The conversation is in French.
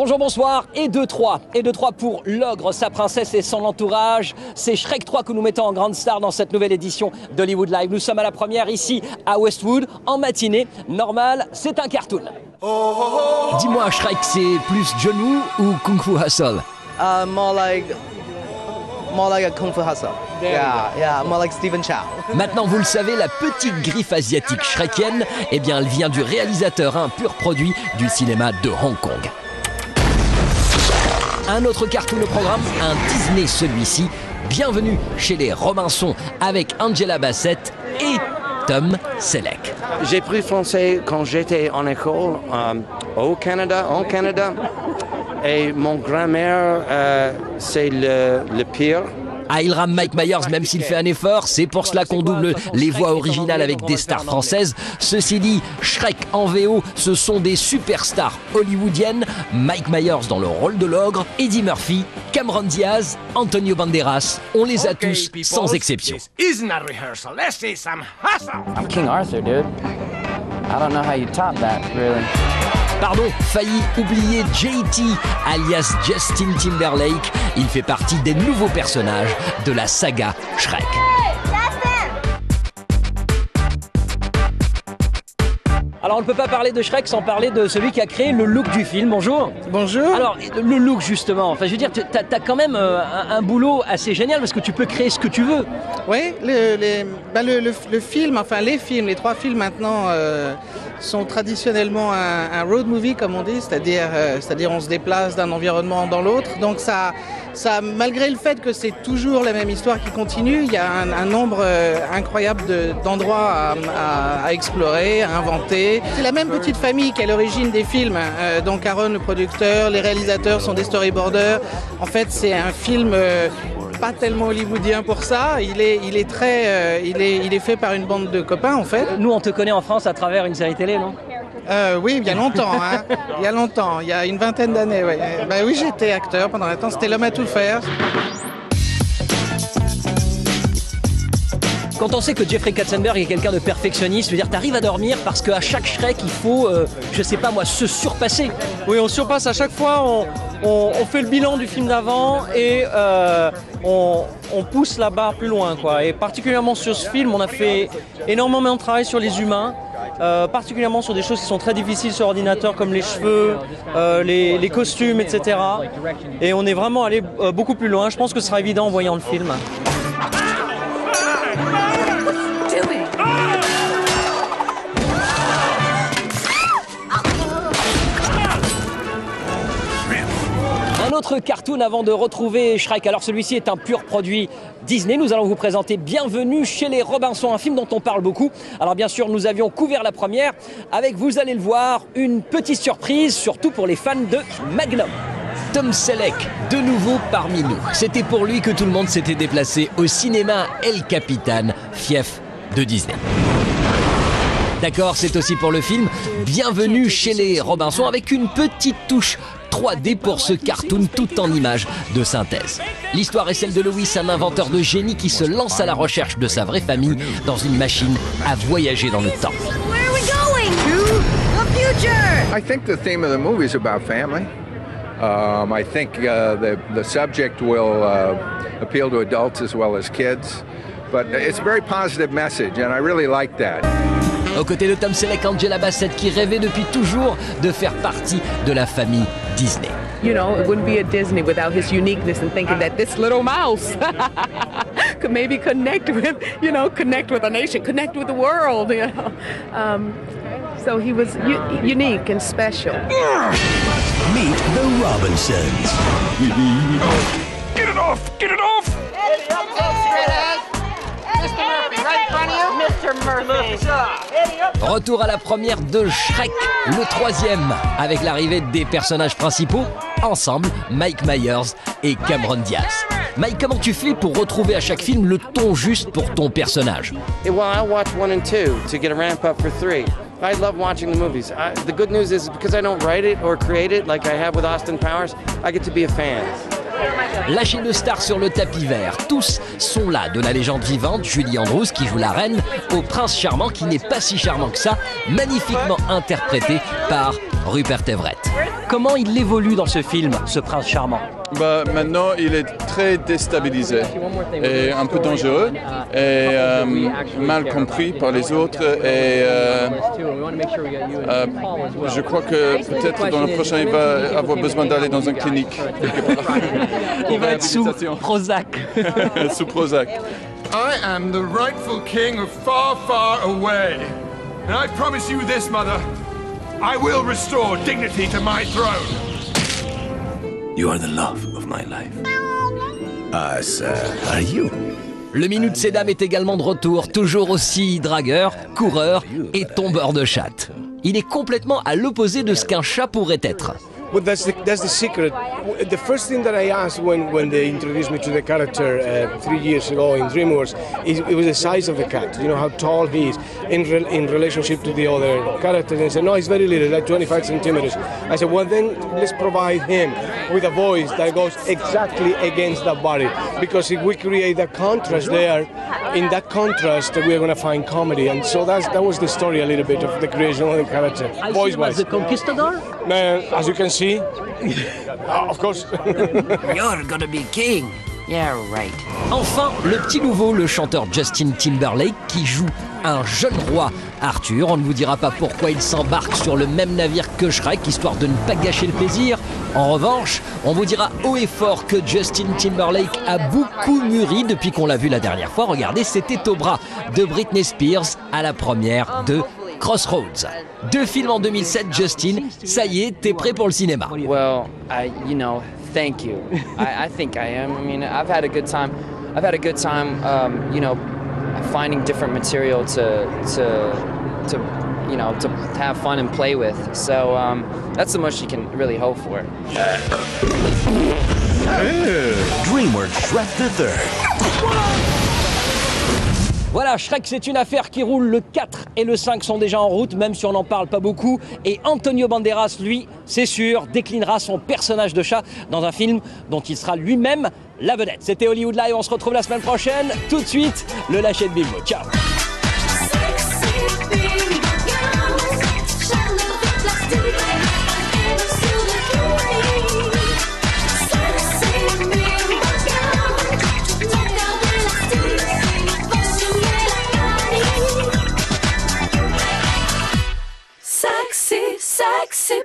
Bonjour, bonsoir, et 2-3. Et 2-3 pour l'ogre, sa princesse et son entourage. C'est Shrek 3 que nous mettons en grande star dans cette nouvelle édition d'Hollywood Live. Nous sommes à la première ici à Westwood, en matinée. Normal, c'est un cartoon. Dis-moi, Shrek, c'est plus John Woo ou Kung Fu Hustle? More like a Kung Fu Hustle. Yeah, more like Stephen Chow. Maintenant, vous le savez, la petite griffe asiatique shrekienne, eh bien, elle vient du réalisateur, un pur produit du cinéma de Hong Kong. Un autre cartoon au programme, un Disney celui-ci. Bienvenue chez les Robinson avec Angela Bassett et Tom Selleck. J'ai pris français quand j'étais en école au Canada, et mon grand-mère, c'est le pire. Ah, il rame Mike Myers même s'il fait un effort, c'est pour cela qu'on double les voix originales avec des stars françaises. Ceci dit, Shrek en VO, ce sont des superstars hollywoodiennes. Mike Myers dans le rôle de l'ogre, Eddie Murphy, Cameron Diaz, Antonio Banderas, on les a tous sans exception. I'm King Arthur, dude. I don't know how you top that, really. Pardon, failli oublier JT, alias Justin Timberlake. Il fait partie des nouveaux personnages de la saga Shrek. Alors on ne peut pas parler de Shrek sans parler de celui qui a créé le look du film. Bonjour. Bonjour. Alors le look justement, enfin je veux dire, t'as quand même un boulot assez génial parce que tu peux créer ce que tu veux. Oui, le film, enfin les films, les trois films maintenant sont traditionnellement un road movie comme on dit, c'est-à-dire on se déplace d'un environnement dans l'autre. Donc ça, malgré le fait que c'est toujours la même histoire qui continue, il y a un nombre incroyable d'endroits à explorer, à inventer. C'est la même petite famille qui est à l'origine des films. Donc Aaron, le producteur, les réalisateurs sont des storyboarders. En fait, c'est un film pas tellement hollywoodien pour ça. Il est fait par une bande de copains en fait. Nous, on te connaît en France à travers une série télé, non? Oui, il y a longtemps, hein. Il y a une vingtaine d'années, ouais. Oui, j'étais acteur pendant un temps, c'était L'homme à tout faire. Quand on sait que Jeffrey Katzenberg est quelqu'un de perfectionniste, je veux dire, t'arrives à dormir parce qu'à chaque Shrek, il faut, je sais pas moi, se surpasser. Oui, on surpasse à chaque fois, on fait le bilan du film d'avant et on pousse la barre plus loin, quoi. Et particulièrement sur ce film, on a fait énormément de travail sur les humains, particulièrement sur des choses qui sont très difficiles sur ordinateur comme les cheveux, les costumes, etc. Et on est vraiment allé beaucoup plus loin. Je pense que ce sera évident en voyant le film. Un autre cartoon avant de retrouver Shrek. Alors celui-ci est un pur produit Disney. Nous allons vous présenter Bienvenue chez les Robinson, un film dont on parle beaucoup. Alors bien sûr, nous avions couvert la première avec, vous allez le voir, une petite surprise, surtout pour les fans de Magnum. Tom Selleck, de nouveau parmi nous. C'était pour lui que tout le monde s'était déplacé au cinéma El Capitan, fief de Disney. D'accord, c'est aussi pour le film Bienvenue chez les Robinson avec une petite touche 3D pour ce cartoon tout en images de synthèse. L'histoire est celle de Louis, un inventeur de génie qui se lance à la recherche de sa vraie famille dans une machine à voyager dans le temps. Where are we going? To the future! I think the theme of the movie is about family. I think the subject will appeal to adults as well as kids, but it's a very positive message, and I really like that. Aux côtés de Tom Selleck, Angela Bassett qui rêvait depuis toujours de faire partie de la famille Disney. You know, it wouldn't be a Disney without his uniqueness and thinking that this little mouse could maybe connect with a nation, connect with the world, you know. So he was unique and special. Meet the Robinsons. Get it off! Get it off! Eddie, up top, straight ahead. Mr. Murphy, right in front of you. Mr. Murphy. Retour à la première de Shrek, le troisième, avec l'arrivée des personnages principaux, ensemble, Mike Myers et Cameron Diaz. Mike, comment tu fais pour retrouver à chaque film le ton juste pour ton personnage? Well, I watch 1 and 2 to get a ramp up for 3. I love watching the movies. The good news is because I don't write it or create it like I have with Austin Powers, I get to be a fan. Lâchez de stars sur le tapis vert. Tous sont là, de la légende vivante, Julie Andrews qui joue la reine, au prince charmant qui n'est pas si charmant que ça, magnifiquement interprété par Rupert Everett. Comment il évolue dans ce film, ce prince charmant? Bah, maintenant, il est très déstabilisé et un peu dangereux et mal compris par les autres. Et je crois que peut-être dans le prochain, il va avoir besoin d'aller dans une clinique. Il va être sous Prozac. Sous Prozac. I am the rightful king of far, far away. And I promise you this, mother. I will restore dignity to my throne. You are the love of my life. As are you. Le Minute Sédam est également de retour, toujours aussi dragueur, coureur et tombeur de chatte. Il est complètement à l'opposé de ce qu'un chat pourrait être. Well, that's the secret. The first thing that I asked when they introduced me to the character 3 years ago in DreamWorks, it was the size of the cat. You know how tall he is in relationship to the other characters. And they said, no, he's very little, like 25 centimeters. I said, well, then let's provide him with a voice that goes exactly against that body, because if we create that contrast there, in that contrast we're going to find comedy. And so that was the story a little bit of the creation of the character, voice-wise. The Conquistador? As you can see, of course. You're gonna be king. Yeah, right. Enfin, le petit nouveau, le chanteur Justin Timberlake, qui joue un jeune roi Arthur. On ne vous dira pas pourquoi il s'embarque sur le même navire que Shrek, histoire de ne pas gâcher le plaisir. En revanche, on vous dira haut et fort que Justin Timberlake a beaucoup mûri depuis qu'on l'a vu la dernière fois. Regardez, c'était au bras de Britney Spears à la première de Crossroads. 2 films en 2007, Justin, ça y est, t'es prêt pour le cinéma. Well, thank you. I think I am. I mean, I've had a good time. Finding different material to have fun and play with. So that's the most you can really hope for. DreamWorks Shrek the Third. Voilà, Shrek, c'est une affaire qui roule. Le 4 et le 5 sont déjà en route, même si on n'en parle pas beaucoup. Et Antonio Banderas, lui, c'est sûr, déclinera son personnage de chat dans un film dont il sera lui-même la vedette. C'était Hollywood Live, on se retrouve la semaine prochaine. Tout de suite, le lâcher de Bimbo. Ciao. Sexy